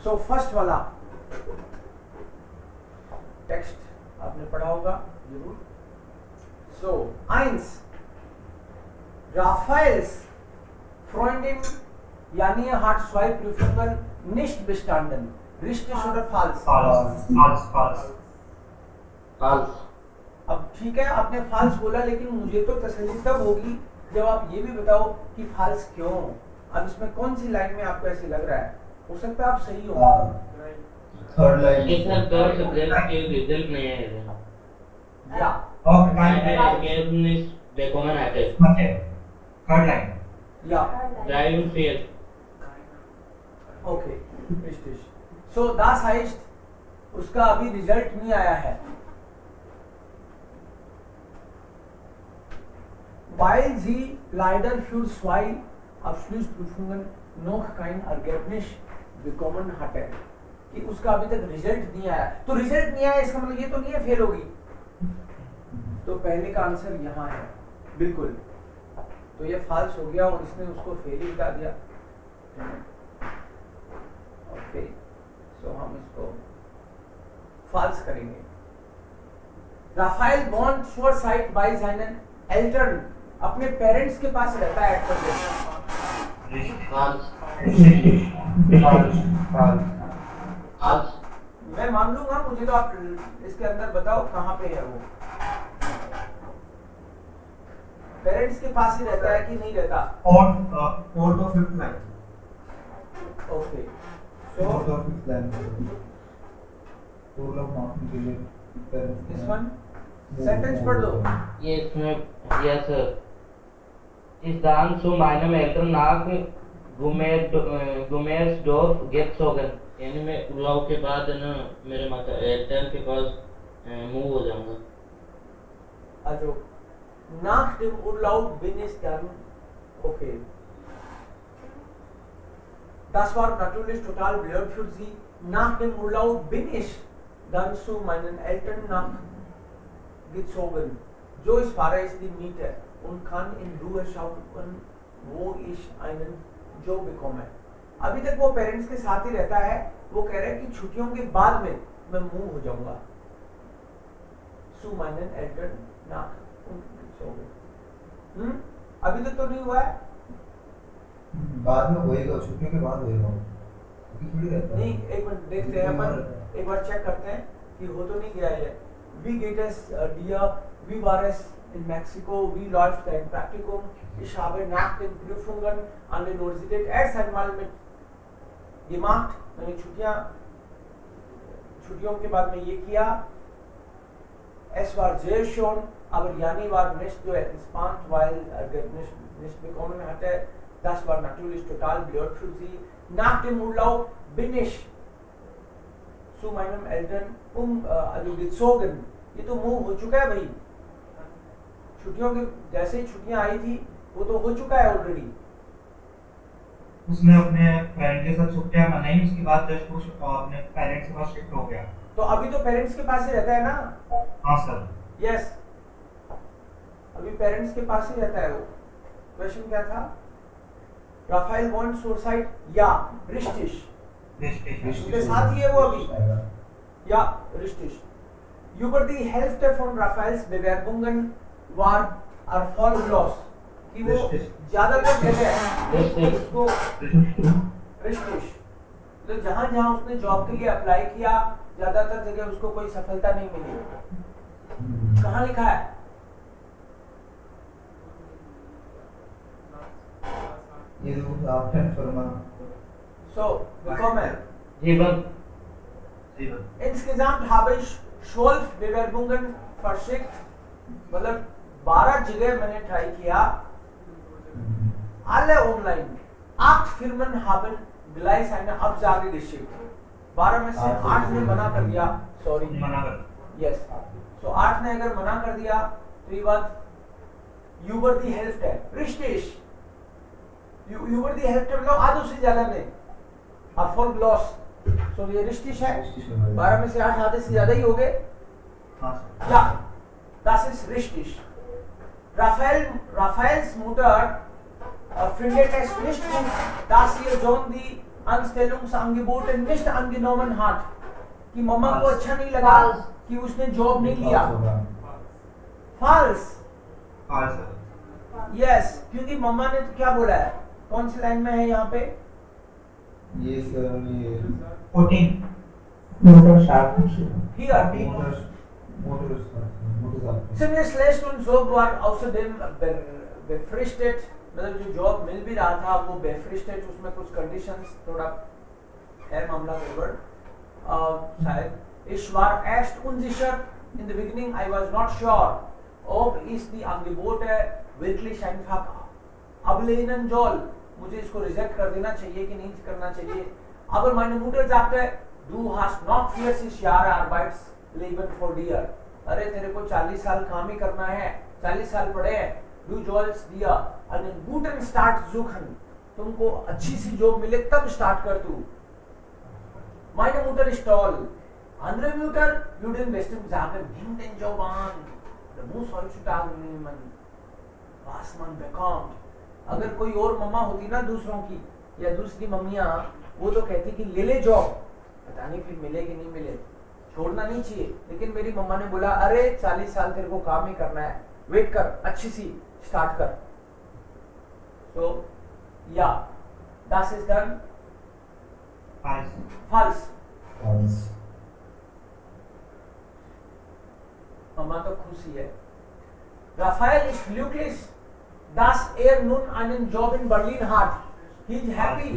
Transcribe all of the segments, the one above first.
So first वाला text आपने पढ़ा होगा जरूर. सो eins Raphaels Freundin Jania hat zwei Prüfungen nicht bestanden. Richtig oder falsch? false. अब ठीक है आपने फाल्स बोला, लेकिन मुझे तो तसल्ली तब होगी जब आप ये भी बताओ कि फाल्स क्यों. अब इसमें कौन सी लाइन में आपको ऐसे लग रहा है? हो सकता है आप सही हो. Third line. ये सर थर्ड सब्जेक्ट के रिजल्ट नहीं है. या Ergebnis bekommen hatte. Third line. या 43. ओके. richtig. सो das heißt उसका अभी रिजल्ट नहीं आया है. Weil sie leider für zwei Abschlussprüfungen noch kein Ergebnis bekommen hatte. कि उसका अभी तक रिजल्ट नहीं आया. तो रिजल्ट नहीं आया इसका मतलब ये तो नहीं है फेल होगी. तो पहले का आंसर यहाँ है बिल्कुल. तो ये फाल्स हो गया और इसने उसको फेल ही बता दिया. ओके. सो हम इसको फाल्स करेंगे. राफेल वॉन्ट शोर साइट बाय seinen Eltern. अपने पेरेंट्स के पास रहता है एट प्रेजेंट. False. मैं मान लूंगा, मुझे तो आप इसके अंदर बताओ कहाँ पे है वो. पेरेंट्स के पास ही रहता है कि नहीं रहता? फोर्थ और फिफ्थ लाइन. ओके. फोर्थ सो और fifth line. Total of marking के लिए दिस वन सेंटेंस पढ़ दो. ये इसमें yes ist dann zu meinem Eltern nach Gummersdorf gezogen. यानी मैं उलाव के बाद ना मेरे माता एल्टन के पास मूव हो जाऊंगा. Also nach dem Urlaub bin ich dann okay. Das war natürlich total blöd für sie. Nach dem Urlaub bin ich dann zu meinen Eltern nachgezogen. So ist Fahrer ist die Miete und kann in Ruhe schauen, wo ich einen Job bekomme. अभी तक वो parents के साथ ही रहता है. वो कह रहा है कि छुट्टियों के बाद में मैं मूव हो जाऊंगा. Zu meinen Eltern nachgezogen. अभी तक तो नहीं हुआ है. बाद में होएगा, छुट्टियों के बाद होएगा. अभी थोड़ी रहता है. नहीं, एक मिनट देखते हैं अपन, एक बार चेक करते हैं कि हो तो नहीं गया ये. Wie geht es dir? Wie war es in Mexiko? Wie läuft dein Praktikum? Ich habe nach den Prüfungen an der Universität erst einmal mit gemacht. मैंने छुट्टियों के बाद में ये किया. Es war sehr schön, aber Jani war nicht so entspannt, weil nicht bekommen hatte. Das war natürlich total blöd für sie. Nach dem Urlaub bin ich zu meinem Eltern also gezogen. ये तो move हो चुका है भाई. छुट्टियों के जैसे छुट्टियां आई थी वो तो हो चुका है ऑलरेडी. उसने अपने पेरेंट्स के साथ छुट्टियां मनाई, उसके बाद जस्ट वो अपने पेरेंट्स के पास शिफ्ट हो गया. तो अभी तो पेरेंट्स के पास ही रहता है ना. हाँ सर. यस, अभी पेरेंट्स के पास ही रहता है वो. क्वेश्चन क्या था? Rafael want suicide. या रिश्टिश उसके साथ ही है वो अभी. Ja, richtig. Über die Hälfte von Raphaels Bewerbungen war erfolglos. कि वो ज्यादातर जगह उसको richtig. तो जहाँ उसने जॉब के लिए अप्लाई किया ज्यादातर जगह उसको कोई सफलता नहीं मिली. कहाँ लिखा है? ये तो आपने फरमा. So, willkommen. जीवन. Insgesamt habe ich 12 Bewerbungen verschickt. मतलब 12 जगह मैंने ट्राई किया. Alle online. 8 Firmen haben gleich eine Absage geschickt. 12 में से 8 ने मना कर दिया. Sorry. मना कर. Yes. So 8 ने अगर मना कर दिया तो ये बात über die Hälfte. Richtig. über die Hälfte मतलब आधे से ज्यादा ने. Erfolglos. So ये richtig है. 12 में से 8 आधे से ज्यादा ही हो गए. Ja, das ist richtig. Raphaels Mutter findet es nicht gut, dass ihr Sohn die Anstellungsangebote nicht angenommen hat, कि मम्मा को अच्छा नहीं लगा False. कि उसने जॉब नहीं लिया. False होगा. False. false, Yes, क्योंकि मम्मा ने तो क्या बोला है? कौन सी लाइन में है यहाँ पे? ये सर ये 14, Here. Motor Ziemlich schlecht und so war außerdem befristet, मतलब जो जॉब मिल भी रहा था वो befristet, उसमें कुछ कंडीशंस थोड़ा है मामला गड़बड़ शायद. Ich war erst unsicher in the beginning, I was not sure ob ist die Angebote wirklich einfach ablehnen soll, मुझे इसको रिजेक्ट कर देना चाहिए कि नहीं करना चाहिए. Aber meine Mutter sagte, du hast noch 40 Jahre Arbeitsleben vor dir. अरे तेरे को 40 साल काम ही करना है, 40 साल पड़े हैं. Du sollst dir einen guten Start suchen. तुमको अच्छी सी जॉब मिले तब स्टार्ट कर तू. Meine Mutter ist toll. Andere Mütter würden bestimmt sagen, nimm den Job an. Der muss heutzutage nehmen, was man bekommt. अगर कोई और मम्मा होती ना दूसरों की या दूसरी मम्मियाँ, वो तो कहती कि ले ले जॉब, पता नहीं फिर मिले कि नहीं मिले, छोड़ना नहीं चाहिए. लेकिन मेरी मम्मा ने बोला, अरे 40 साल तेरे को काम ही करना है, वेट कर, अच्छी सी स्टार्ट कर. So yeah, das ist dann false, false. false. मम्मा तो खुशी है. Raphael ist glücklich, dass nun einen Job in Berlin hat. He is happy.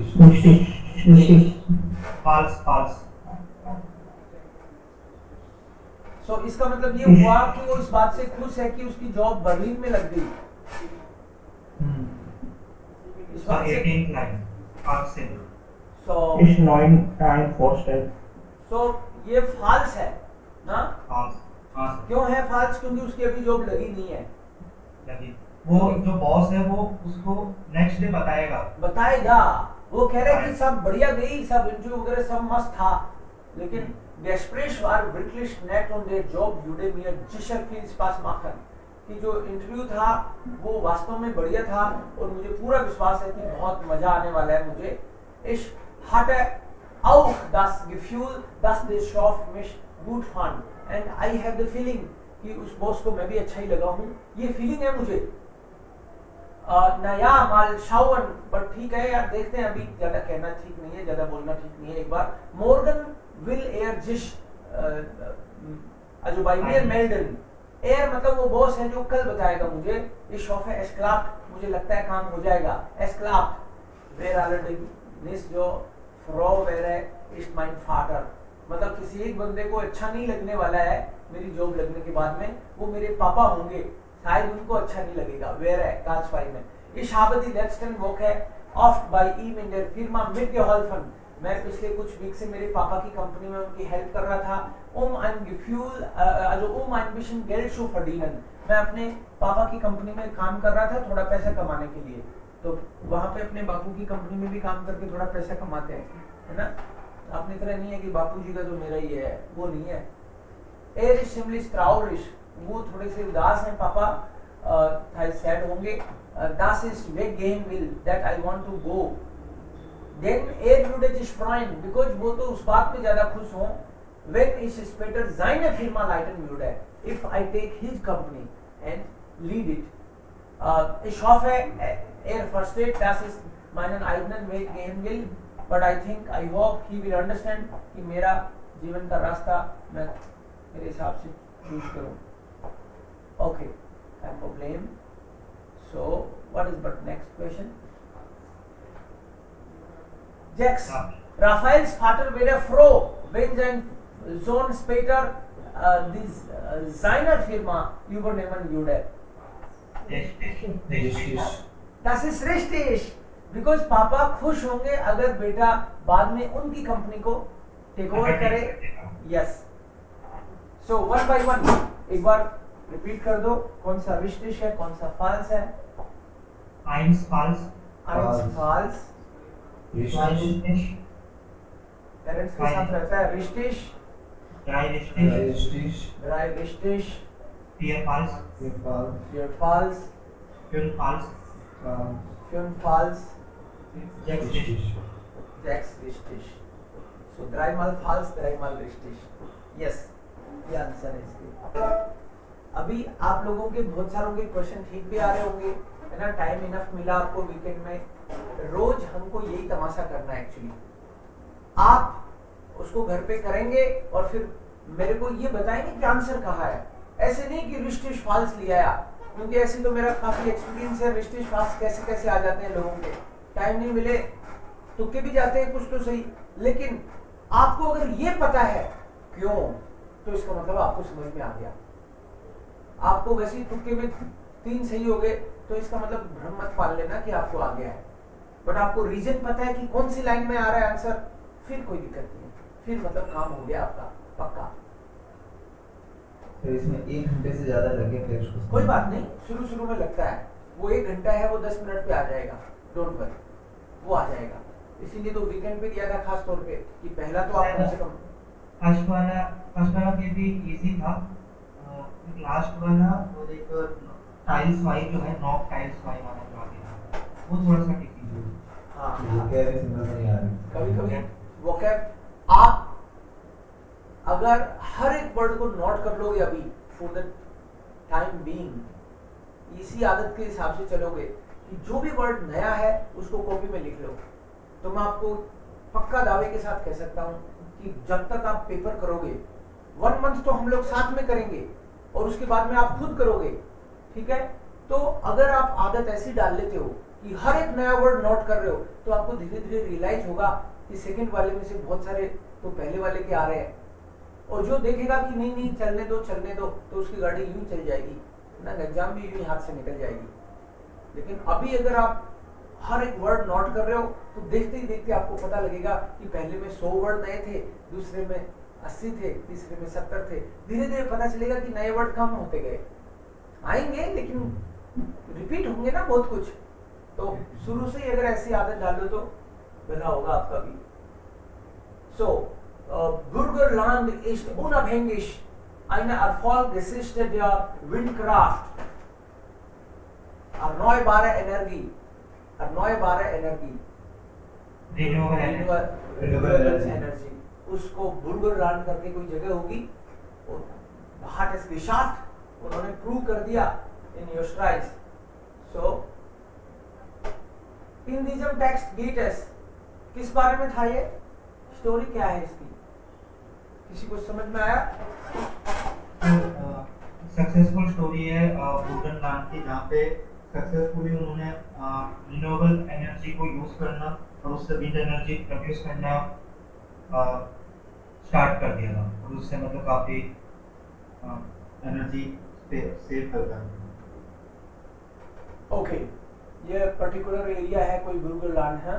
false, false, So इसका मतलब ये हुआ कि वो इस बात से खुश है कि उसकी जॉब बर्लिन में लग गई. इस so बात से 18th line, false, so Ist 9 Vorstell. so ये फाल्स है ना. false, हाँ सर. क्यों है फाल्स? क्योंकि उसकी अभी जॉब लगी नहीं है. लगी. वो जो बॉस है वो उसको नेक्स्ट डे बताएगा. बताएगा. वो कह रहे कि सब बढ़िया गई, सब इंटरव्यू वगैरह सब मस्त था, लेकिन Gespräch war wirklich nett und der Job würde mir sicher viel Spaß machen. कि जो इंटरव्यू था वो वास्तव में बढ़िया था और मुझे पूरा विश्वास है कि बहुत मजा आने वाला है मुझे. Ich hatte auch das Gefühl, dass der Chef mich gut fand and I have the feeling कि उस बॉस को मैं भी अच्छा ही लगा हूँ. ये फीलिंग है मुझे. नया माल शावन, पर ठीक है यार, देखते हैं. अभी ज्यादा कहना ठीक नहीं है, ज्यादा बोलना ठीक नहीं है. एक बार Morgan will er sich also bei mir melden. Er मतलब वो बॉस है जो कल बताएगा मुझे. Ich hoffe es klappt, मुझे लगता है काम हो जाएगा. Es klappt. Wer allerdings जो Frau wäre ist mein Vater. मतलब किसी एक बंदे को अच्छा नहीं लगने वाला है मेरी जॉब लगने के बाद में, वो मेरे पापा होंगे. शायद उनको अच्छा नहीं लगेगा. Wäre ganz fein. Ich habe die letzten Woche oft bei ihm in der Firma mitgeholfen. मैं पिछले कुछ वीक से मेरे पापा की कंपनी में उनकी हेल्प कर रहा था. ein Gefühl, also ein bisschen Geld zu verdienen. मैं अपने पापा की कंपनी में काम कर रहा था थोड़ा पैसा कमाने के लिए. तो वहाँ पे अपने बापू की कंपनी में भी काम करके थोड़ा पैसा कमाते हैं, है ना. अपनी तरह नहीं है कि बापू जी का जो मेरा ही है वो नहीं है. Er ist ziemlich traurig. वो थोड़े से उदास हैं पापा, सैड होंगे. Das ist weggehen will, that I want to go. Then er würde sich freuen, because वो तो उस बात में ज्यादा खुश हों, wenn ich später seine Firma leiten würde, if I take his company and lead it. Ich hoffe, er versteht, dass ich meinen eigenen Weg gehen will, but I think, I hope he will understand कि मेरा जीवन का रास्ता मैं मेरे हिसाब से choose करूँ. Okay, kein Problem. So, what is but next question? Jax, Raphaels Vater wäre froh, wenn sein Sohn später seine Firma übernehmen würde. Richtig. Das ist richtig, because पापा खुश होंगे अगर बेटा बाद में उनकी कंपनी को टेक ओवर करे. Yes. So one by one, एक बार रिपीट कर दो कौन सा richtig है, कौन सा false है. Eins false. Eins false. Richtig. Parents के साथ रहता है richtig. Drei richtig. Richtig. Drei richtig. Vier false. Vier false. Fünf false. Fünf false. Sechs richtig. जैक्स रिस्टिश। सो ड्राइमल फॉल्स, ड्राइमल रिस्टिश। यस, ये आंसर है इसके। अभी आप लोगों के बहुत सारों के क्वेश्चन ठीक भी आ रहे होंगे, है ना। टाइम इनफ मिला आपको वीकेंड में। रोज हमको यही तमाशा करना है एक्चुअली। आप उसको घर पे करेंगे और फिर मेरे को ये बताएंगे कि आंसर कहाँ है। ऐसे नहीं कि रिस्टिश फॉल्स लिया है, क्योंकि ऐसे तो मेरा काफी एक्सपीरियंस है। रिस्टिश फॉल्स कैसे कैसे आ जाते हैं लोगों के, टाइम नहीं मिले तुक्के भी जाते हैं कुछ तो सही। लेकिन आपको अगर ये पता है क्यों, तो इसका मतलब आपको समझ में आ गया। आपको वैसे ही तुक्के में 3 सही हो गए, तो इसका मतलब भ्रम मत पाल लेना कि आपको आ गया है। बट आपको रीजन पता है कि कौन सी लाइन में आ रहा है आंसर, फिर कोई दिक्कत नहीं है, फिर मतलब काम हो गया आपका पक्का। फिर इसमें 1 घंटे से ज्यादा लगे फिर उसको कोई बात नहीं, शुरू में लगता है। वो 1 घंटा है, वो 10 मिनट पे आ जाएगा, डोंट वरी, वो आ जाएगा। इसीलिए तो वीकेंड पे दिया था खास तौर पे कि पहला तो आप कम से कम। फर्स्ट वाला के भी इजी था। लास्ट वाला और एक टाइल्स वाई जो है, नॉक टाइल्स वाई वाला जो आगे था, वो थोड़ा सा डिफिकल्ट है। हाँ, वो कह रहे समझ नहीं आ रही। कभी वोकैब आप अगर हर एक वर्ड को नोट कर लोगे अभी फॉर द टाइम बीइंग, इसी आदत के हिसाब से चलोगे कि जो भी वर्ड नया है उसको कॉपी में लिख लो, तो मैं आपको पक्का दावे के साथ कह सकता हूं कि जब तक आप पेपर करोगे, 1 मंथ तो हम लोग साथ में करेंगे और उसके बाद में आप खुद करोगे, ठीक है। तो अगर आप आदत ऐसी डाल लेते हो कि हर एक नया वर्ड नोट कर रहे हो, तो आपको धीरे धीरे रियलाइज होगा कि सेकंड वाले में से बहुत सारे तो पहले वाले के आ रहे हैं। और जो देखेगा कि नहीं चलने दो, तो उसकी गाड़ी यूं चल जाएगी ना, एग्जाम भी यूं हाथ से निकल जाएगी। लेकिन अभी अगर आप हर एक वर्ड नोट कर रहे हो, तो देखते ही देखते आपको पता लगेगा कि पहले में 100 वर्ड नए थे, दूसरे में 80 थे, तीसरे में 70 थे। धीरे धीरे पता चलेगा कि नए वर्ड कम होते गए, आएंगे लेकिन रिपीट होंगे ना बहुत कुछ। तो शुरू से ही अगर ऐसी आदत डालो तो भला होगा आपका भी। सो Burgerland ist unabhängig eine Erfolgsgeschichte der Windkraft. Erneuerbare Energie. Renewable energy. उसको बुर्गरलैंड करके कोई जगह होगी, और hat es geschafft, उन्होंने प्रूव कर दिया in Österreich. So in diesem Text geht es, किस बारे में था ये, स्टोरी क्या है इसकी, किसी को समझ में आया? सक्सेसफुल स्टोरी है बुर्गनलैंड की, जहाँ पे सक्सेसफुली उन्होंने रिन्यूएबल एनर्जी को यूज करना और उससे विंड एनर्जी प्रोड्यूस करना स्टार्ट कर दिया था, और उससे मतलब काफी एनर्जी सेव करता है। ओके, ये पर्टिकुलर एरिया है कोई बुर्गरलैंड है,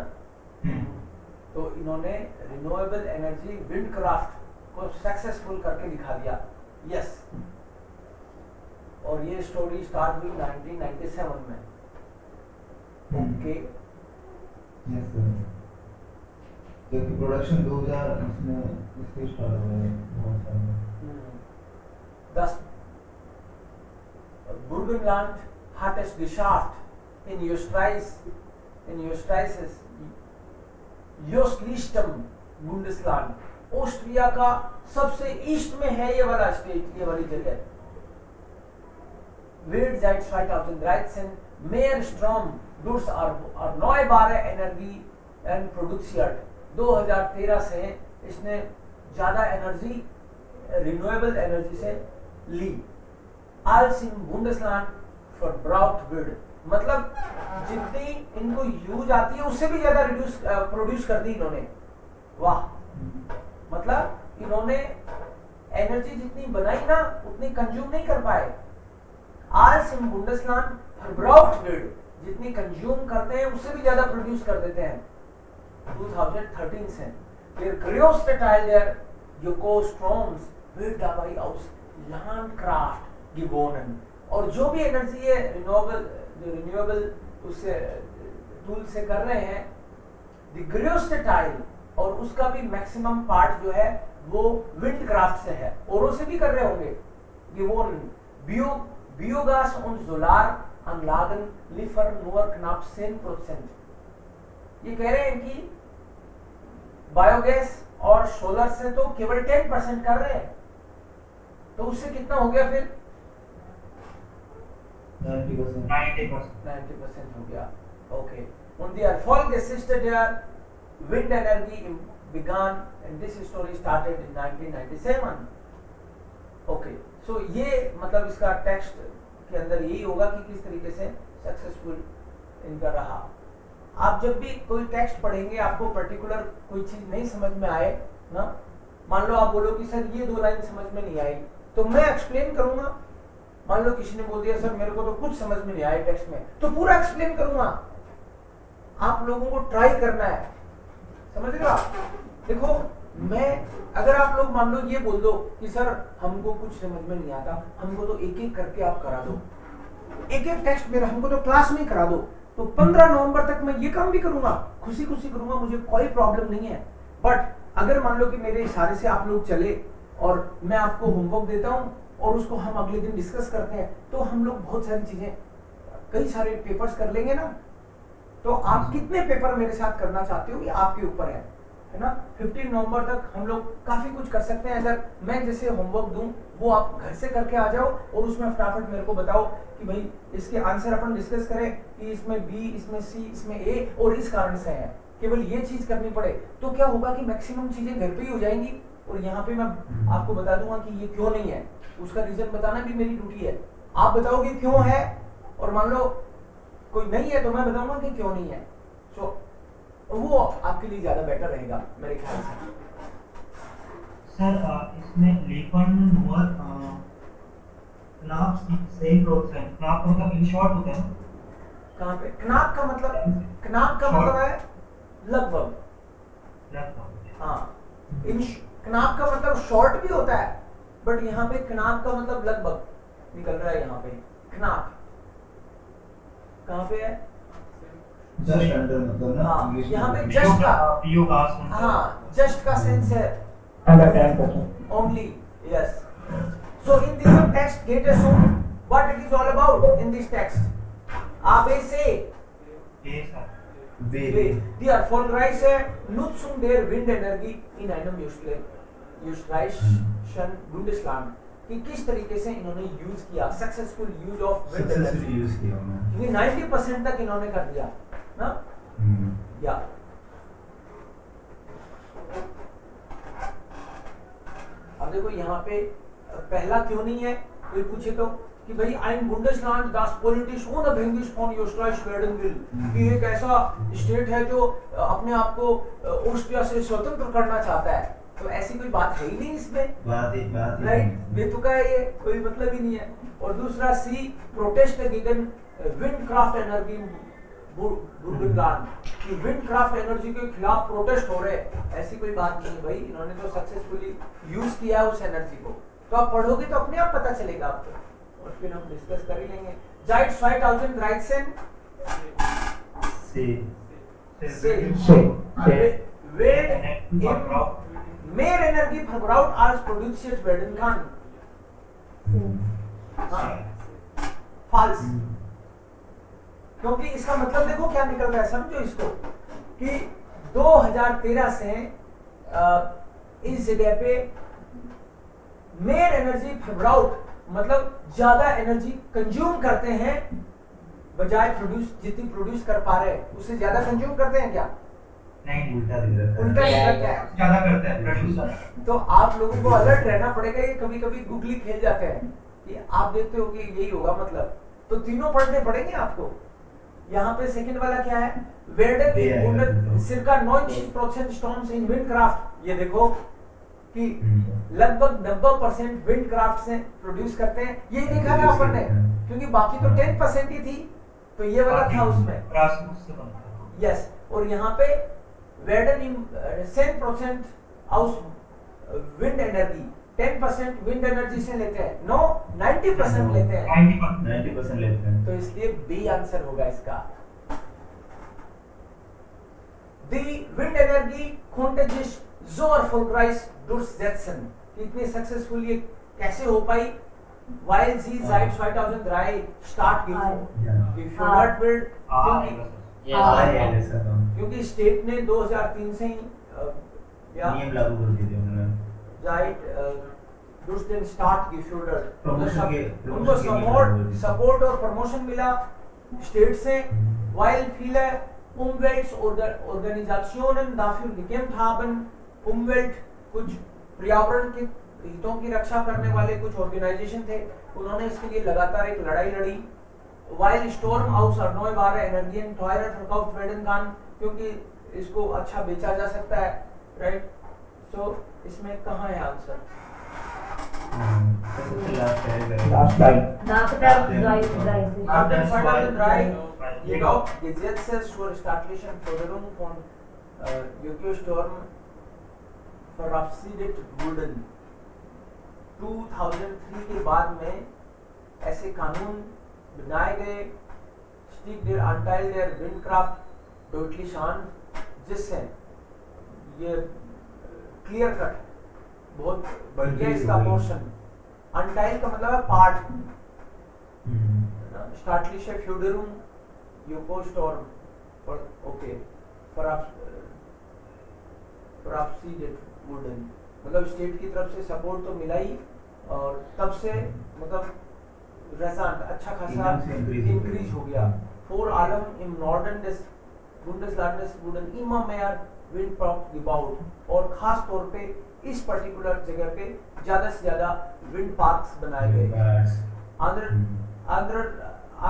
तो इन्होंने रिन्यूएबल एनर्जी विंड क्राफ्ट को सक्सेसफुल करके दिखा दिया। यस, और ये स्टोरी स्टार्ट हुई 1997 में। ओके, यस सर, जबकि प्रोडक्शन 2000 इसमें इसके स्टार्ट हुए बहुत सारे। Das Burgenland hat es geschafft, in Österreichs östlichstem Bundesland, Austria का सबसे ईस्ट में है ये वाला स्टेट, ये वाली जगह। wird seit 2013 mehr Strom durch erneuerbare Energie produziert। 2013 से इसने ज्यादा एनर्जी रिन्यूएबल एनर्जी से ली। als im Bundesland verbraucht wird, मतलब जितनी इनको यूज आती है उससे भी ज्यादा प्रोड्यूस कर दी इन्होंने। वाह, मतलब इन्होंने एनर्जी जितनी बनाई ना उतनी कंज्यूम नहीं कर पाए। als im Bundesland verbraucht wird, जितनी कंज्यूम करते हैं उससे भी ज्यादा प्रोड्यूस कर देते हैं 2013 से। Der größte Teil der Ökostroms wird dabei aus Landkraft gewonnen। और जो भी एनर्जी है रिन्यूएबल उससे टूल से कर रहे हैं, the größte Teil, और उसका भी मैक्सिमम पार्ट जो है वो विंड क्राफ्ट से है, औरों से भी कर रहे होंगे। gewonnen। Biogas und Solaranlagen liefern nur knapp 10%। ये कह रहे हैं कि बायोगैस और सोलर से तो केवल 10% कर रहे हैं, तो उससे कितना हो गया फिर 90%. 90% हो गया. Okay. On the Erfolg-Geschichte der Windenergie began and this story started in 1997. Okay. So ये मतलब इसका टेक्स्ट के अंदर यही होगा कि किस तरीके से सक्सेसफुल इनका रहा. आप जब भी कोई टेक्स्ट पढ़ेंगे, आपको पर्टिकुलर कोई चीज नहीं समझ में आए ना, मान लो आप बोलो कि सर ये 2 लाइन समझ में नहीं आई, तो मैं एक्सप्लेन करूंगा. मान लो किसी ने बोल दिया सर मेरे को तो कुछ समझ में नहीं आया टेक्स्ट में, तो पूरा एक्सप्लेन करूंगा. आप लोगों को ट्राई करना है, समझ रहे हो आप. देखो मैं, अगर आप लोग मान लो ये बोल दो कि सर हमको कुछ समझ में नहीं आता, हमको तो एक एक करके आप करा दो, एक एक टेक्स्ट मेरा हमको तो क्लास में करा दो, तो 15 नवंबर तक मैं ये काम भी करूंगा, खुशी खुशी करूंगा, मुझे कोई प्रॉब्लम नहीं है. बट अगर मान लो कि मेरे इशारे से आप लोग चले और मैं आपको होमवर्क देता हूं और उसको हम अगले दिन डिस्कस करते हैं, तो हम लोग बहुत सारी चीजें, कई सारे पेपर्स कर लेंगे ना. तो आप कितने पेपर मेरे साथ करना चाहते हो ये आपके ऊपर है ना. 15 नवंबर तक हम लोग काफी कुछ कर सकते हैं. अगर मैं जैसे होमवर्क दूं वो आप घर से करके आ जाओ और उसमें फटाफट मेरे को बताओ कि भाई इसके आंसर अपन डिस्कस करें कि इसमें बी, इसमें सी, इसमें ए और इस कारण से है, केवल ये चीज करनी पड़े, तो क्या होगा कि मैक्सिमम चीजें घर पे ही हो जाएंगी. और यहाँ पे मैं आपको बता दूंगा कि ये क्यों नहीं है, उसका रीजन बताना भी मेरी ड्यूटी है. आप बताओगे क्यों है, और मान लो कोई नहीं है तो मैं बताऊंगा कि क्यों नहीं है. सो वो आपके लिए ज्यादा बेटर रहेगा मेरे ख्याल से. सर इसमें लेपन मोर क्नाप सेम प्रोसेस. क्नाप मतलब इन शॉर्ट होता है. कहाँ पे क्नाप का मतलब, क्नाप का मतलब है लगभग. हाँ, क्नाप का मतलब शॉर्ट भी होता है, बट यहाँ पे क्नाप का मतलब लगभग निकल रहा है. यहाँ पे क्नाप कहाँ पे है, जस्ट अंडर मतलब ना. हाँ, इंग्लिश यहाँ पे में जस्ट का, पीओ का हाँ जस्ट का सेंस है Under 10%. only. Yes. So in this text, get a soon what it is all about in this text. Abe say, ये sir way the erfolgreiche Nutzung der Windenergie in einem österreichischen Bundesland. कि किस तरीके से इन्होंने use किया, successful use of wind successful energy. Use किया उन्होंने. क्योंकि 90% तक इन्होंने कर दिया ना. या अब देखो यहाँ पे पहला क्यों नहीं है, कोई पूछे तो कि भाई ein Bundesland das politisch unabhängig von Österreich werden will, कि एक ऐसा स्टेट है जो अपने आप को ऑस्ट्रिया से स्वतंत्र करना चाहता है. तो ऐसी कोई बात है ही नहीं इसमें, बात ही राइट. बेतुका है ये, कोई मतलब ही नहीं है. और दूसरा सी प्रोटेस्ट gegen विंडक्राफ्ट एनर्जी बुर्गनलैंड, कि विंडक्राफ्ट एनर्जी के खिलाफ प्रोटेस्ट हो रहे हैं. ऐसी कोई बात नहीं है भाई, इन्होंने तो सक्सेसफुली यूज किया है उस एनर्जी को. तो आप पढ़ोगे तो अपने आप पता चलेगा आपको, और फिर हम डिस्कस कर ही लेंगे. Seit 2013 से mehr Energie verbraucht als produziert werden kann. False. क्योंकि इसका मतलब देखो क्या निकल रहा है, समझो इसको, कि 2013 से इस जगह पे मेर एनर्जी फरब्राउट मतलब ज्यादा एनर्जी कंज्यूम करते हैं बजाय प्रोड्यूस, जितनी प्रोड्यूस कर पा रहे हैं उससे ज्यादा कंज्यूम करते हैं क्या? नहीं, उल्टा दिख रहा है. उल्टा निकल क्या है, ज्यादा करते हैं प्रोड्यूस ज्यादा. तो आप लोगों को अलर्ट रहना पड़ेगा. ये कभी कभी गुगली खेल जाते हैं कि आप देखते हो कि यही होगा मतलब, तो तीनों पढ़ने पड़ेंगे आपको. यहाँ पे सेकंड वाला क्या है, werden circa 90% storms in windkraft. ये देखो कि लगभग 90% विंडक्राफ्ट से प्रोड्यूस करते हैं. यही देखा था अपन ने, क्योंकि बाकी तो 10% ही थी, तो ये वाला था उसमें. यस. और यहाँ पे werden 10% aus wind energy, 10% wind energy से लेते हैं. नो 90% लेते हैं. 90% लेते हैं. तो इसलिए बी आंसर होगा इसका. Die Windenergie konnte sich so erfolgreich durchsetzen. इतनी सक्सेसफुल ये कैसे हो पाई? While sie seit 2003 start gefördert wird, क्योंकि स्टेट ने 2003 से ही Ja. नियम लागू कर दिए थे उन्होंने seit durch den Staat gefördert. Promotion के उनको सपोर्ट और प्रमोशन मिला स्टेट से, weil viele Umweltorganisationen dafür gekämpft haben, Umwelt कुछ पर्यावरण के हितों की रक्षा करने वाले कुछ ऑर्गेनाइजेशन थे, उन्होंने इसके लिए लगातार एक लड़ाई लड़ी। Weil Storm aus erneuerbare Energien teurer verkauft werden kann, क्योंकि इसको अच्छा बेचा जा सकता है, राइट? सो इसमें कहाँ है आंसर? सबसे लास्ट है Last line. Nach der drei. Nach dem 2003 jedoch Gesetzes zur staatlichen Förderung von Ökostorm verabschiedet wurden। 2003 के बाद में ऐसे कानून बनाए गए, stieg der Anteil der Windkraft deutlich an, जिससे ये क्लियर कट बहुत बढ़ गया इसका पोर्शन। अनटाइल का मतलब है part, staatliche Förderung Ökostorm okay verabschiedet wurden, मतलब स्टेट की तरफ से सपोर्ट तो मिला ही, और तब से मतलब रिजल्ट अच्छा खासा इंक्रीज हो गया। Vor allem im Norden des Bundeslandes wurden immer mehr Windparks gebaut, और खास तौर पे इस पर्टिकुलर जगह पे ज्यादा से ज्यादा विंड पार्क्स बनाए गए।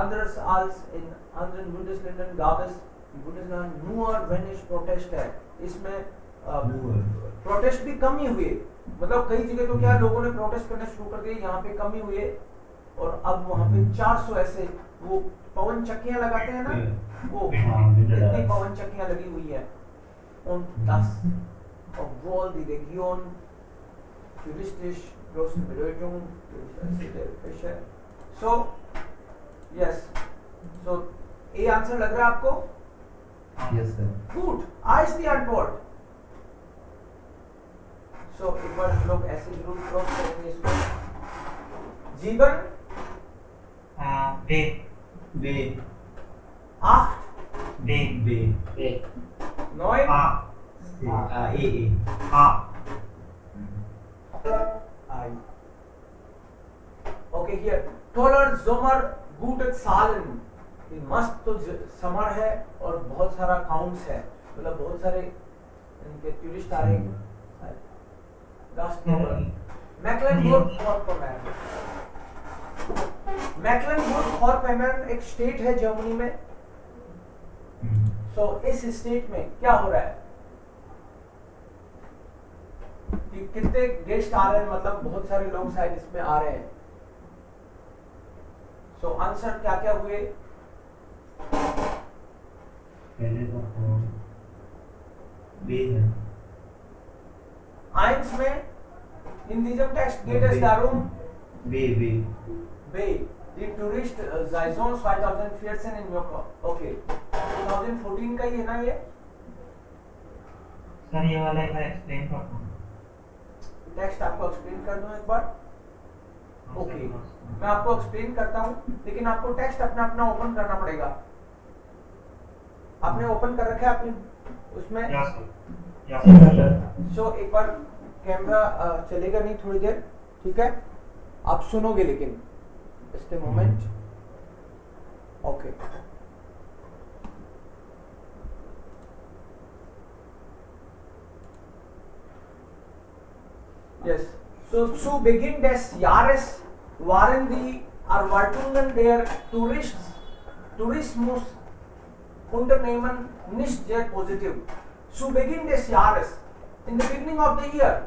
Anders als in anderen Bundesländern gab es im Bundesland nur wenig Protest है, इसमें प्रोटेस्ट भी कम ही हुए, मतलब कई जगह तो क्या लोगों ने प्रोटेस्ट करना शुरू कर दिए, यहाँ पे कम ही हुए, और अब वहाँ पे 400 ऐसे वो पवन चक्कियाँ लगाते हैं ना, वो इतनी पवन चक्कियाँ लगी हुई है। Und das, obwohl die Region touristisch große Bedeutung der Fische. So, yes. So, ये आंसर लग रहा है आपको? Yes sir. Gut, आज die Antwort. So, एक बार हम लोग ऐसे जरूर क्रॉस करेंगे इसको। जीवन बे बे 8 बे बे 9 ए I. Okay, here. Toller Sommer gute Zahlen. ये मस्त तो समर है और बहुत सारा काउंट्स है, मतलब बहुत सारे इनके टूरिस्ट आ रहे हैं। Last number मैक्लेनबर्ग-फोरपोमेर्न। मैक्लेनबर्ग-फोरपोमेर्न एक स्टेट है जर्मनी में। सो इस स्टेट में क्या हो रहा है कि कितने गेस्ट आ रहे हैं, मतलब बहुत सारे लोग शायद इसमें आ रहे हैं। सो आंसर क्या क्या हुए? पहले तो बे है। Eins में in diesem Text geht es darum, bay die Tourist Saison 2014 in Mallorca. Okay, 2014 का ही है ना ये? सर ये वाला एक बार एक्सप्लेन कर दो। टेक्स्ट आपको एक्सप्लेन कर दूं एक बार? ओके, मैं आपको एक्सप्लेन करता हूँ, लेकिन आपको टेक्स्ट अपना अपना ओपन करना पड़ेगा। आपने ओपन कर रखा है अपनी उसमें? Yes, sir. सो एक बार कैमरा चलेगा नहीं थोड़ी देर, ठीक है? आप सुनोगे लेकिन just a moment. Okay. Yes. So zu Beginn des Jahres waren die Erwartungen der Tourismusunternehmen nicht sehr positiv. Zu Beginn des Jahres, in the beginning of the year,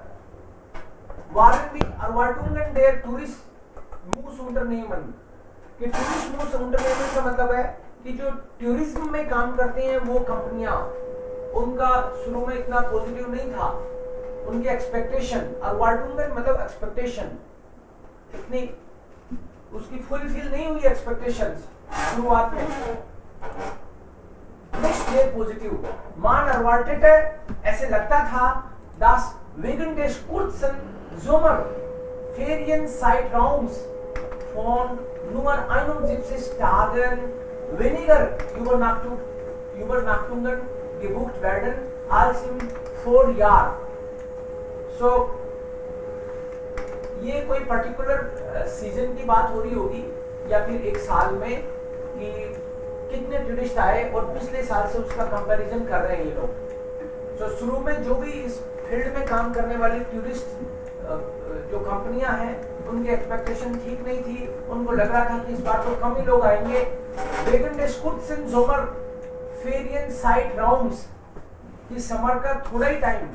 waren die Erwartungen der Tourismusunternehmen, कि Tourismusunternehmen का मतलब है कि जो tourism में काम करते हैं वो कंपनियां, उनका शुरू में इतना पॉजिटिव नहीं था, उनकी एक्सपेक्टेशन, Erwartungen मतलब एक्सपेक्टेशन, इतनी उसकी फुलफिल नहीं हुई एक्सपेक्टेशंस शुरुआत में, nicht sehr positiv. Man erwartete, ऐसे लगता था, dass wegen des kurzen Sommerferienzeitraums von nur 71 Tagen weniger Übernachtungen gebucht werden als im Vorjahr. सो ये कोई पर्टिकुलर सीजन की बात हो रही होगी या फिर एक साल में कि कितने टूरिस्ट आए और पिछले साल से उसका कंपैरिजन कर रहे हैं ये लोग। सो शुरू में जो भी इस फील्ड में काम करने वाली टूरिस्ट जो कंपनियां हैं उनकी एक्सपेक्टेशन ठीक नहीं थी, उनको लग रहा था कि इस बार तो कम ही लोग आएंगे। Wegen des kurzen Sommerferienzeitraums die Sommer का थोड़ा ही time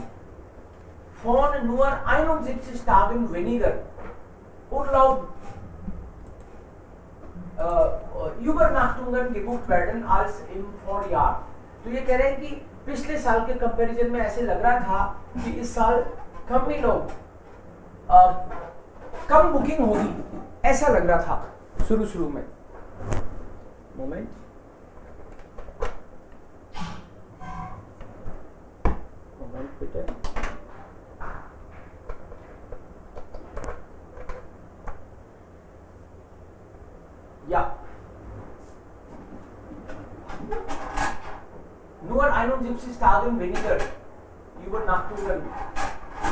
von nur 71 Tagen weniger Urlaub Übernachtungen gebucht werden als im Vorjahr। तो ये कह रहे हैं कि पिछले साल के कंपैरिजन में ऐसे लग रहा था कि इस साल कम ही लोग कम बुकिंग होगी, ऐसा लग रहा था शुरू में। मोमेंट बेटे, या nur 71 Tagen weniger Übernachtungen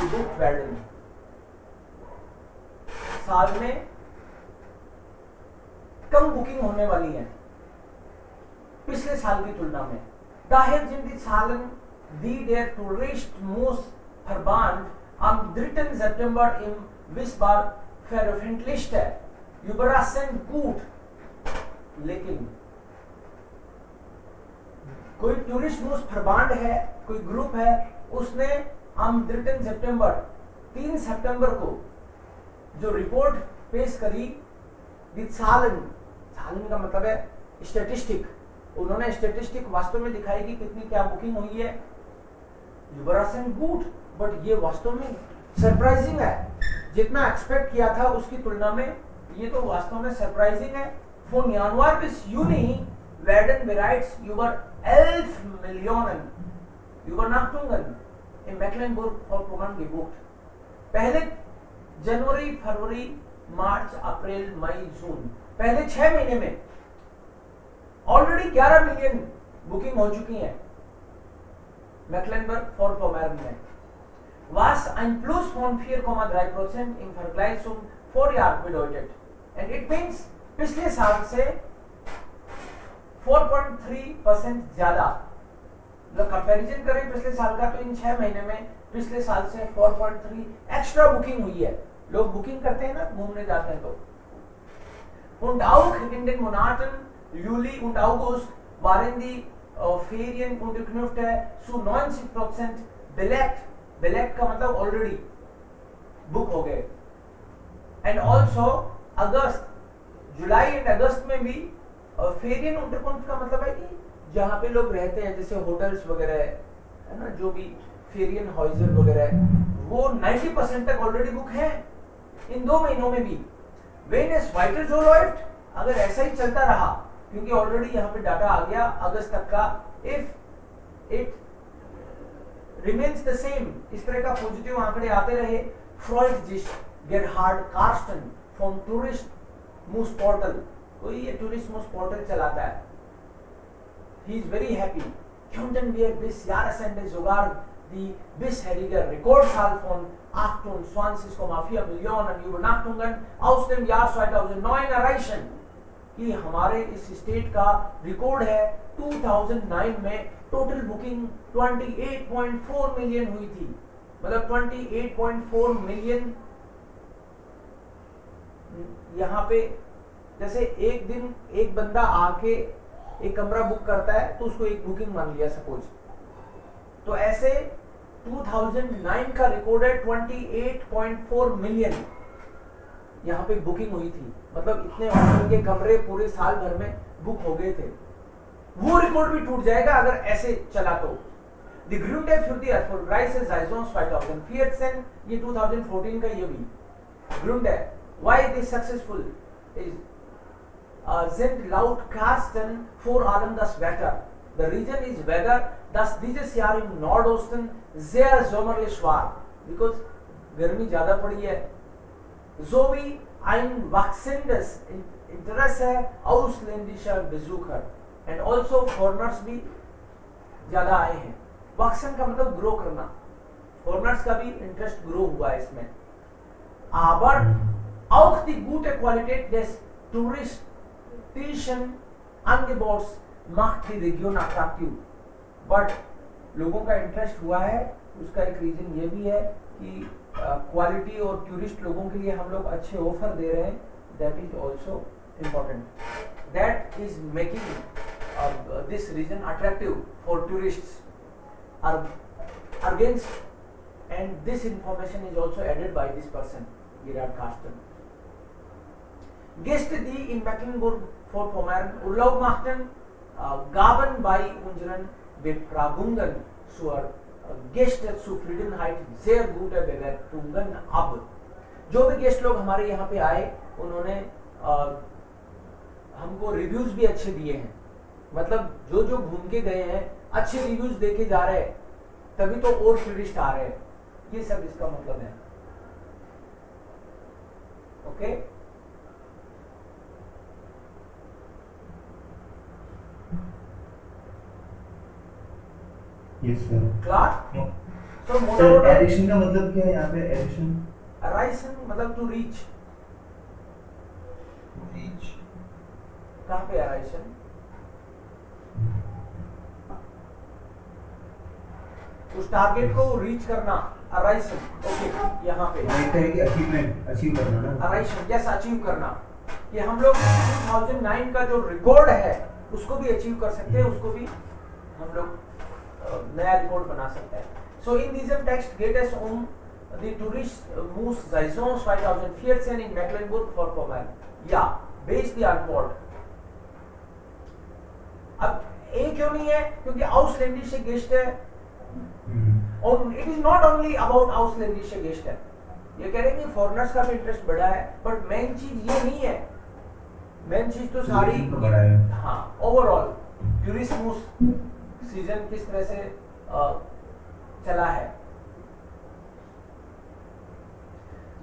gebucht werden। साल में कम बुकिंग होने वाली है पिछले साल की तुलना में। Daher sind die Zahlen, die der Tourismusverband am 3. September im Wismar veröffentlichte, überraschend gut। लेकिन कोई टूरिस्टमुसफरबांड है, कोई ग्रुप है, उसने am 3. सितंबर 3 सितंबर को जो रिपोर्ट पेश करी, दी सालन का मतलब है स्टैटिस्टिक, उन्होंने स्टैटिस्टिक वास्तव में दिखाई कि कितनी क्या बुकिंग हुई है। यूबरासन गुड, बट ये वास्तव में सरप्राइजिंग है, जितना एक्सपेक्ट किया था उसकी तुलना में ये तो वास्तव में सरप्राइजिंग है। Von Januar bis Juni werden bereits über 11 Millionen Übernachtungen in Mecklenburg-Vorpommern gebucht। पहले जनवरी, फरवरी, मार्च, अप्रैल, मई, जून, पहले 6 महीने में ऑलरेडी 11 मिलियन बुकिंग हो चुकी है Mecklenburg-Vorpommern में। Was ein Plus von 4,3% im Vergleich zum Vorjahr bedeutet, and it means पिछले साल से 4.3% ज्यादा, मतलब कंपैरिजन करें पिछले साल का तो इन 6 महीने में पिछले साल से 4.3 एक्स्ट्रा बुकिंग हुई है। लोग बुकिंग करते हैं ना, घूमने जाते हैं तो। Und auch in den Monaten Juli und August waren die Ferienunterkünfte zu 90% belegt। belegt का मतलब ऑलरेडी बुक हो गए। एंड ऑल्सो अगस्त, जुलाई एंड अगस्त में भी फेरियन unterkunft का मतलब है कि जहाँ पे लोग रहते हैं, जैसे होटल्स वगैरह है ना, जो भी फेरियन हाउसेस वगैरह है, वो 90% तक ऑलरेडी बुक है इन 2 महीनों में भी। Wenn es weiter so läuft, अगर ऐसा ही चलता रहा, क्योंकि ऑलरेडी यहाँ पे डाटा आ गया अगस्त तक का, if it remains the same, इस तरह का पॉजिटिव आंकड़े आते रहे, फ्रॉइड जिश गेरहार्ड कार्स्टन फ्रॉम टूरिस्टमुस पोर्टल, तो ये टूरिस्टमुस पोर्टल चलाता है, he is very happy। Könnten wir bis Jahresende sogar die bisherige Rekordzahl von 28,4 Millionen Übernachtungen aus dem Jahr 2009 erreichen, कि हमारे इस स्टेट का रिकॉर्ड है 2009 में टोटल बुकिंग 28.4 मिलियन हुई थी, मतलब 28.4 मिलियन। यहाँ पे जैसे एक दिन एक बंदा आके एक कमरा बुक करता है तो उसको एक बुकिंग मान लिया सपोज, तो ऐसे 2009 का रिकॉर्ड है 28.4 मिलियन यहाँ पे बुकिंग हुई थी, मतलब इतने होटल के कमरे पूरे साल भर में बुक हो गए थे। वो रिकॉर्ड भी टूट जाएगा अगर ऐसे चला तो। Die Gründe für die erfolgreiche Saison 2014, ये 2014 का ये भी Gründe, why this successful is sind laut Carsten vor allem das Wetter। The reason is weather, dass dieses Jahr im Nordosten sehr sommerlich war, because गर्मी ज्यादा पड़ी है, sowie ein wachsendes Interesse ausländischer Besucher and also foreigners भी ज्यादा आए हैं। wachsen का मतलब ग्रो करना, फॉरेनर्स का भी इंटरेस्ट ग्रो हुआ है इसमें. Aber auch die gute Qualität des touristischen Angebots macht die Region attraktiv. But लोगों का इंटरेस्ट हुआ है, उसका एक रीजन ये भी है कि क्वालिटी और टूरिस्ट लोगों के लिए हम लोग अच्छे ऑफर दे रहे हैं. That is also important. That is making this region attractive for tourists. Against, and this information is also added by this person, Gerhard Carsten. Gäste, die in Mecklenburg-Vorpommern Urlaub machten, gaben bei unseren Befragungen zur Gästezufriedenheit sehr gute Bewertungen ab. जो भी guest लोग हमारे यहाँ पे आए, उन्होंने हमको reviews भी अच्छे दिए हैं. मतलब जो जो घूम के गए हैं अच्छे रिव्यूज देके जा रहे हैं, तभी तो और टूरिस्ट आ रहे हैं. ये सब इसका मतलब है. Okay. Yes sir. Class. So sir edition का मतलब क्या है यहाँ पे? एडिशन अराइसन मतलब टू रीच. कहाँ पे अराइसन? उस टारगेट को रीच करना. अराइसन. ओके. यहाँ पे एक तरह की अचीवमेंट, अचीव करना ना. अराइसन. यस, अचीव करना. ये हम लोग 2009 का जो रिकॉर्ड है उसको भी अचीव कर सकते हैं. उसको भी हम लोग नया रिकॉर्ड बना सकते हैं. सो इन diesem Text geht es um die Tourismussaison 2014 in Mecklenburg-Vorpommern. Ja, बेच दी antwort. अब ए क्यों नहीं है? क्योंकि ausländische Gäste, और it is not only about ausländische Gäste. ये कह रहे हैं कि फॉरेनर्स का भी इंटरेस्ट बढ़ा है, बट मेन चीज ये नहीं है. मेन चीज तो सारी बढ़ा है. हाँ, ओवरऑल टूरिज्म सीजन किस तरह से चला है.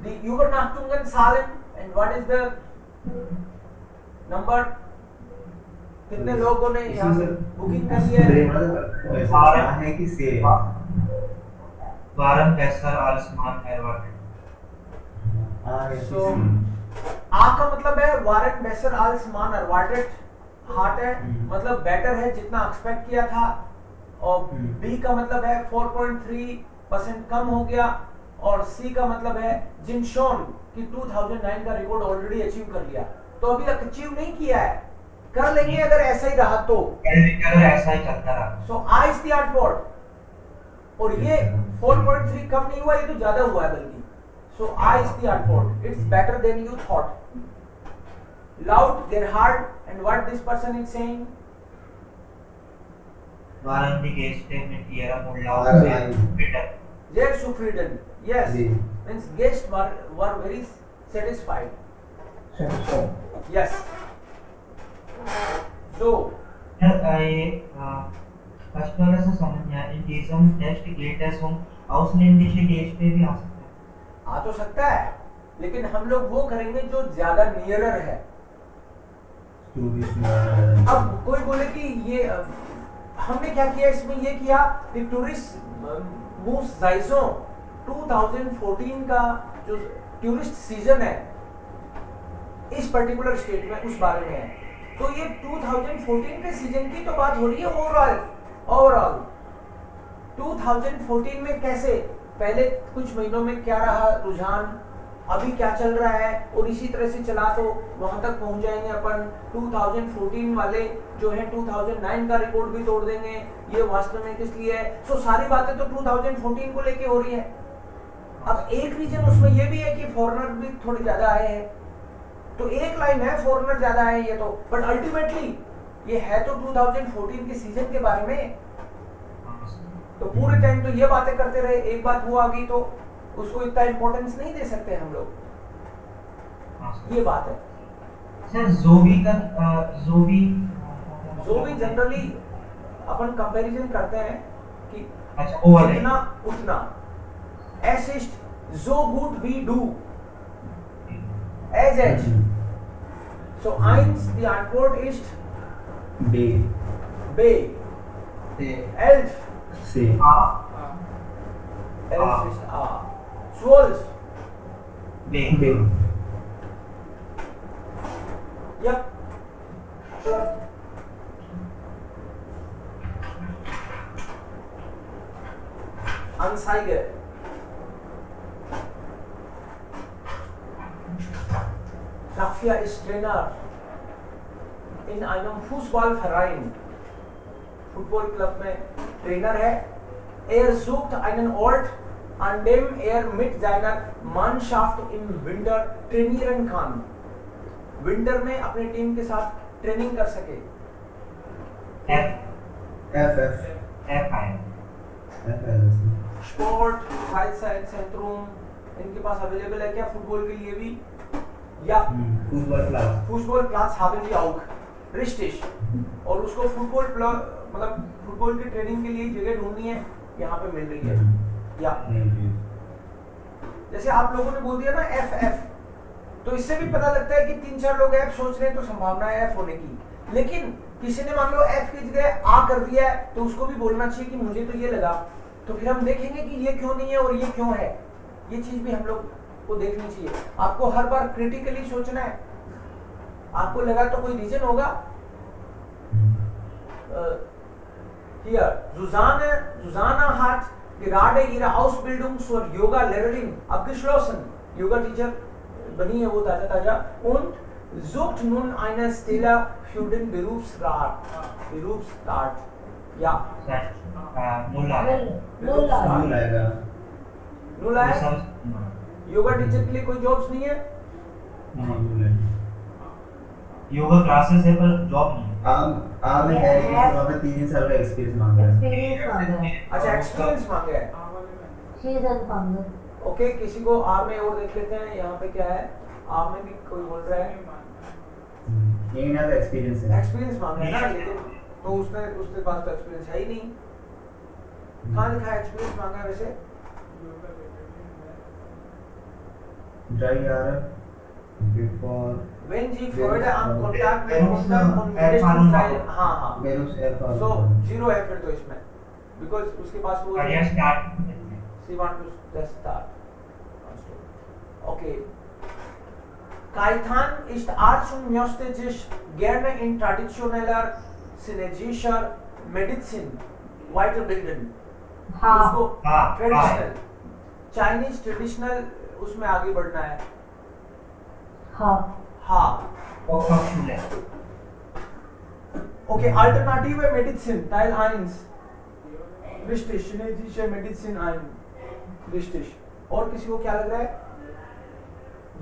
The Übernachtungen Zahlen and what is the number? कितने लोगों ने यहाँ बुकिंग कर लिया है? है कि से वारन बेसर आलसमान एरवार्ड. So, आ का मतलब है वारन बेसर आलसमान एरवार्डेड. हार्ट है मतलब बेटर है जितना एक्सपेक्ट किया था. और बी का मतलब है 4.3% कम हो गया. और सी का मतलब है जिनशोन कि 2009 का रिकॉर्ड ऑलरेडी अचीव कर लिया. तो अभी तक अचीव नहीं किया है, कर लेंगे अगर ऐसा ही रहा तो. अगर ऐसा ही चलता रहा. सो आई इज द आंसर. और ये 4.3 कम नहीं हुआ, ये तो ज्यादा हुआ है बल्कि. So I is the answer. It's better than you thought. Laut Gerhard, and what this person is saying? Waren die Gäste mit ihrem Urlaub sehr bitter? Sehr zufrieden. Yes. जी. Means guests were very satisfied. Yes. So, customer से समझना, in diesem Test geht es um ausländische Gäste भी आ सकते हैं. आ तो सकता है, लेकिन हम लोग वो करेंगे जो ज्यादा नियरर है. अब कोई बोले कि ये हमने क्या किया इसमें, ये किया कि टूरिज्म 2014 का जो टूरिस्ट सीजन है इस पर्टिकुलर स्टेट में, उस बारे में है. तो ये 2014 के सीजन की तो बात हो रही है. ओवरऑल 2014 में कैसे, पहले कुछ महीनों में क्या रहा रुझान, अभी क्या चल रहा है, और इसी तरह से चला तो वहां तक पहुंच जाएंगे अपन. 2014 वाले जो है 2009 का रिकॉर्ड भी तोड़ देंगे. ये वास्तव में किस लिए है? सो सारी बातें तो 2014 को लेके हो रही है. अब एक रीजन उसमें ये भी है कि फॉरेनर भी थोड़े ज्यादा आए हैं. तो एक लाइन है फॉरेनर ज्यादा आए ये तो, बट अल्टीमेटली ये है तो 2014 के सीजन के बारे में. तो पूरे टाइम तो ये बातें करते रहे, एक बात वो आ गई तो उसको इतना इंपॉर्टेंस नहीं दे सकते हम लोग. ये बात है. सर जोवी का जोवी जनरली अपन कंपैरिजन करते हैं कि अच्छा ओवर जितना उतना. Es ist so gut wie du. As H. So eins, die Antwort ist B. B. से 11. C. Schwarz. B. Yep. Anzeige. Raffia ist Trainer in einem Fußballverein. Football Club में Trainer है. Sucht einen Ort, an dem mit seiner Mannschaft im Winter trainieren kann. Winter में अपने team के साथ training कर सके. Sport Freizeitzentrum इनके पास available है क्या फुटबॉल के लिए भी? या Fußballplatz haben die auch. Richtig. और उसको मतलब फुटबॉल की ट्रेनिंग के लिए जगह ढूंढनी है, यहाँ पे मिल रही है. या जैसे आप लोगों ने बोल दिया ना FF, तो इससे भी पता लगता है कि 3-4 लोग F सोच रहे हैं तो संभावना है F होने की. लेकिन किसी ने मान लो F की जगह A कर दिया है तो उसको भी बोलना चाहिए कि मुझे तो ये लगा. तो फिर हम देखेंगे कि ये क्यों नहीं है और ये क्यों है. ये चीज भी हम लोग को देखनी चाहिए. आपको हर बार क्रिटिकली सोचना है. आपको लगा तो कोई रीजन होगा. Hier, Susanna hat gerade ihre Ausbildung zur Yoga-Lehrerin abgeschlossen. Yoga-Teacher बनी है वो ताजा und sucht nun eine Stelle für den Berufsrat. Ja. Null आएगा. योगा टीचर के लिए कोई जॉब्स नहीं है. योगा क्लासेस है पर जॉब नहीं. में है लेकिन वहाँ पे 3 साल का एक्सपीरियंस मांग रहा है. अच्छा, एक्सपीरियंस मांगे है. ओके, किसी को आर में और देख लेते हैं. यहाँ पे क्या है, आर में भी कोई बोल रहा है ये ना एक्सपीरियंस है. एक्सपीरियंस मांगा है ना, लेकिन तो उसके पास तो एक्सपीरियंस है ही नहीं. कहाँ लिखा है एक्सपीरियंस मांगा है वैसे? Dry are before when she Florida on contact with Muslim on Christian style. हाँ so 0 है फिर तो इसमें, because उसके पास वो she want to just start. Okay. Kaitan ist Arzt und möchte sich gerne in traditioneller chinesischer Medizin weiterbilden. उसको traditional Chinese traditional उसमें आगे बढ़ना है. हाँ. Okay, alternative Medizin Teil 1. Richtig, chinesische Medizin 1. Richtig. और किसी को क्या लग रहा है?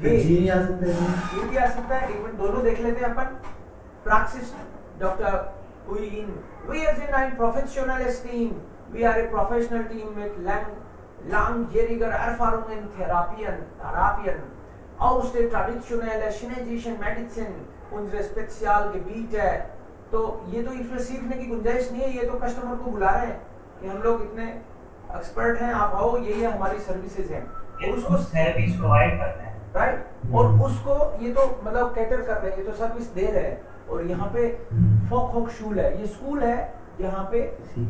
जी नहीं आ सकता है. ये भी आ सकता है. एक मिनट दोनों देख लेते हैं अपन. Praxis Dr. Huyin. Wir sind ein professionelles Team. We are a professional team mit langjähriger Erfahrung in Therapien aus der traditionellen chinesischen Medizin unsere Spezialgebiete. तो ये तो इसमें सीखने की गुंजाइश नहीं है. ये तो कस्टमर को बुला रहे हैं कि हम लोग इतने एक्सपर्ट हैं, आप आओ, ये हमारी सर्विसेज हैं. और उसको सर्विस प्रोवाइड करते हैं, राइट. और उसको ये तो मतलब कैटर कर रहे हैं, ये तो सर्विस दे रहे हैं. और यहाँ पे फोक शूल है, ये स्कूल है यहाँ पे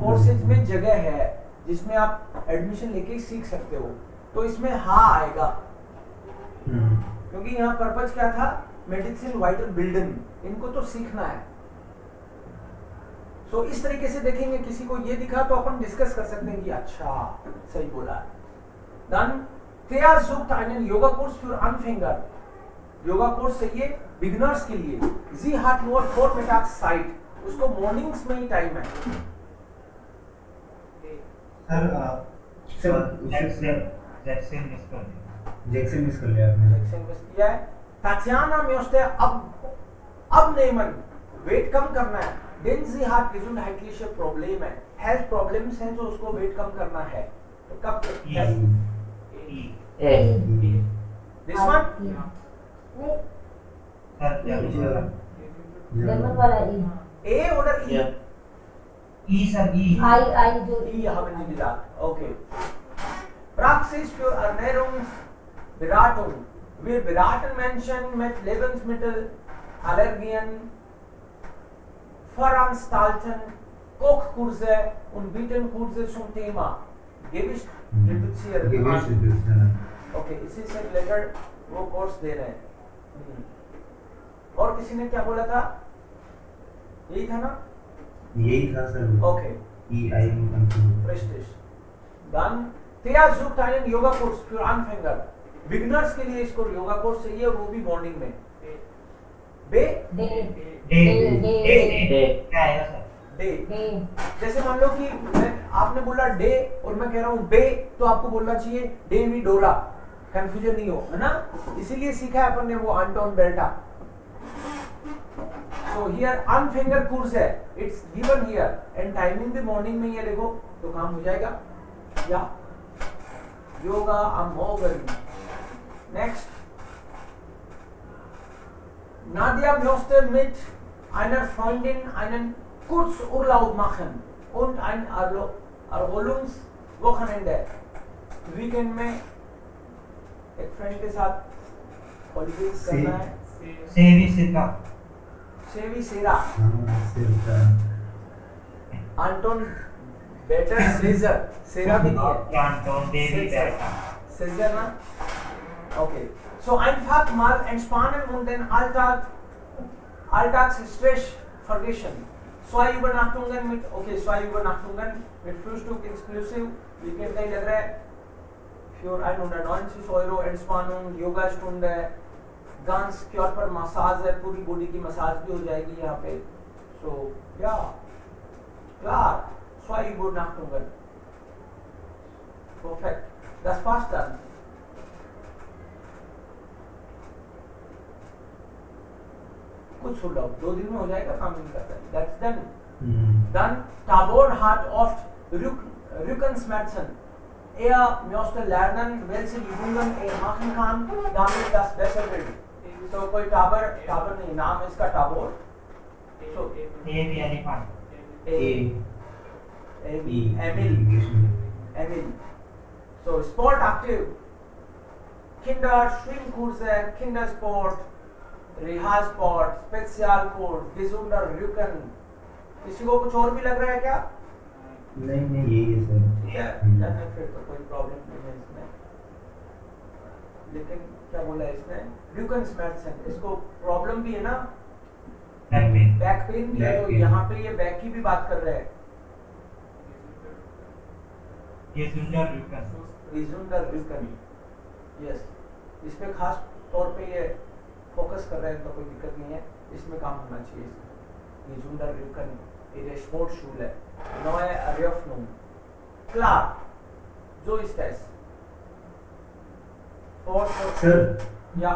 कोर्सेज में जगह है जिसमें आप एडमिशन लेके सीख सकते हो. तो इसमें हाँ आएगा क्योंकि यहाँ पर्पज क्या था? मेडिसिन वाइटर बिल्डन. इनको तो सीखना है. तो इस तरीके से देखेंगे. किसी को ये दिखा तो अपन डिस्कस कर सकते हैं कि अच्छा सही बोला. Dann der sucht einen Yoga-Kurs für Anfänger. Yoga course चाहिए बिगिनर्स के लिए. Sie hat nur Vormittagszeit. उसको मॉर्निंग्स में ही टाइम है. जैक्सन मिस कर लिया आपने. जैक्सन मिस किया है. Tatjana möchte abnehmen, वेट कम करना है. Denn sie hat gesundheitliche Probleme, health problems हैं, तो उसको वेट कम करना है. तो कब this one? A oder E? E sir, E. E haben Sie gesagt. Okay. Praxis für Ernährungsberatung. Wir beraten Menschen mit Lebensmittelallergien, veranstalten Kochkurse und bieten Kurse zum Thema गेविश ट्रिब्यूशियर गिविश ट्रिब्यूशन ओके, इसी से रिलेटेड वो कोर्स दे रहे हैं। और किसी ने क्या बोला था, यही था ना? यही था sir. Okay, EI confuse Richtig. Dann Thea sucht einen yoga course für Anfänger। Beginners के लिए इसको योगा कोर्स चाहिए, वो भी मॉर्निंग में। बे डे क्या आएगा सर? डे, जैसे मान लो कि आपने बोला डे और मैं कह रहा हूँ बे, तो आपको बोलना चाहिए डेविड डोरा, कंफ्यूजन नहीं हो, है ना? इसीलिए सीखा है अपन ने वो आंटोन बेल्टा। So here Anfänger course है, it's given here and timing भी morning में ही है, देखो तो काम हो जाएगा। या yoga am Morgen। Next, Nadia möchte mit einer Freundin einen Kurzurlaub machen und ein Erholungswochenende। Weekend में एक फ्रेंड के साथ हॉलीडे करना है। सेवी सिका सेवी सेरा सिर्फ Anton better Caesar, Sera भी नहीं है, Anton David Berta Caesar ना? Okay, so einfach mal entspannen und den Alltagsstress vergessen। 2 Übernachtungen mit, okay, 2 Übernachtungen mit Frühstück inklusive, Weekend का ही लग रहा है, für 190 € Entspannung, Yoga-Stunde, ganz Körper Massage, पूरी body की मसाज भी हो जाएगी यहाँ पे। So ja, klar, 2 Übernachtungen, perfekt, das passt dann। कुछ Urlaub 2 दिन में हो जाएगा, काम नहीं करता है, that's done। Dann Tabor hat oft Rückenschmerzen। Er möchte lernen, welche Übungen er machen kann, damit das besser wird। तो कोई टाबर नहीं, नाम है इसका Tabor. So Baby elephant Emil। So Sport aktiv, Kinder Schwimmkurse, Kindersport, Reha-Sport, Spezialkurs, gesunder Rücken। किसी को कुछ और भी लग रहा है क्या? नहीं यही है सर। ठीक है, जाने फिर तो कोई प्रॉब्लम नहीं है इसमें। लेकिन क्या बोला इसने, Rückenschmerzen, इसको प्रॉब्लम भी है ना, बैक पेन भी है, तो यहाँ पे ये बैक की भी बात कर रहे हैं। Gesunder Rücken, यस, इस पे खास तौर पे ये फोकस कर रहे हैं, तो कोई दिक्कत नहीं है, इसमें काम होना चाहिए। Gesunder Rücken, ये Sportschule, neue Eröffnung, klar, so ist es। और सर या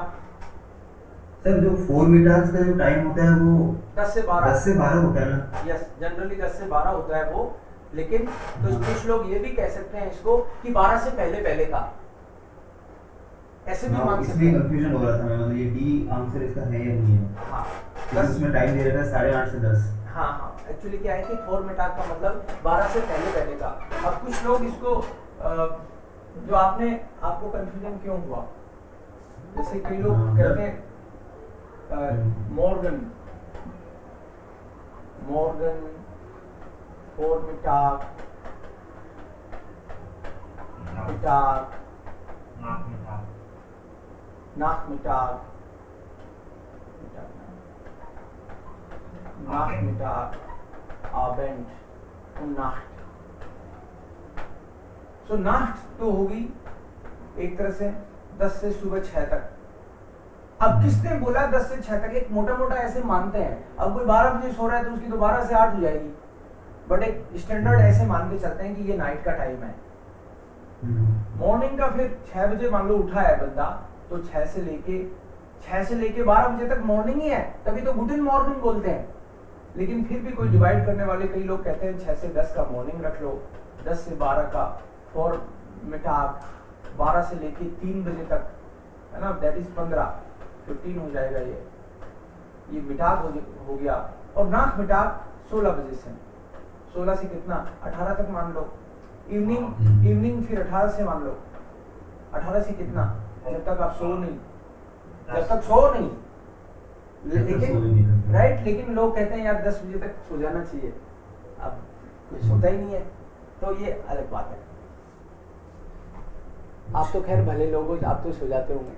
सर जो 4 मीटर्स का जो टाइम होता है वो 10 से 12 होता है ना? यस, जनरली 10 से 12 होता है वो, लेकिन तो कुछ लोग ये भी कह सकते हैं इसको कि 12 से पहले का, ऐसे भी मान सकते इसलिए हैं। कंफ्यूजन हो रहा था मैं, मतलब ये डी आंसर इसका है या नहीं है। हाँ, क्योंकि उसमें टाइम दे रखा है 8:30 से 10। हाँ, एक्चुअली क्या है कि 4 मीटर का मतलब 12 से पहले का। अब कुछ लोग इसको जो आपको कंफ्यूजन क्यों हुआ, जैसे कई लोग कहते हैं मॉर्गन 4 मीटर Nachmittag, Abend und Nacht। So Nacht तो होगी एक तरह से 10 से सुबह 6 तक। अब किसने बोला 10 से 6 तक, एक मोटा मोटा ऐसे मानते हैं। अब कोई 12 बजे सो रहा है तो उसकी तो 12 से 8 हो जाएगी, बट एक स्टैंडर्ड ऐसे मान के चलते हैं कि ये नाइट का टाइम है। मॉर्निंग का फिर 6 बजे मान लो उठा है बंदा, तो 6 से लेके 12 बजे तक मॉर्निंग ही है, तभी तो गुड मॉर्निंग बोलते हैं। लेकिन फिर भी कोई डिवाइड करने वाले कई लोग कहते हैं 6 से 10 का मॉर्निंग रख लो, 10 से 12 का फॉर मिटाक, 12 से लेके 3 बजे तक, है ना, दैट इज 15 हो जाएगा। ये मिटाक हो गया। और नाक मिटाक 16 बजे से, 16 से कितना 18 तक मान लो। इवनिंग फिर 18 से मान लो, 18 से कितना, जब तक आप सो नहीं, लेकिन राइट, लेकिन लोग कहते हैं यार 10 बजे तक सो जाना चाहिए, अब कोई सोता ही नहीं है, तो ये अलग बात है। आप तो खैर भले लोग हो, आप तो सो जाते होंगे।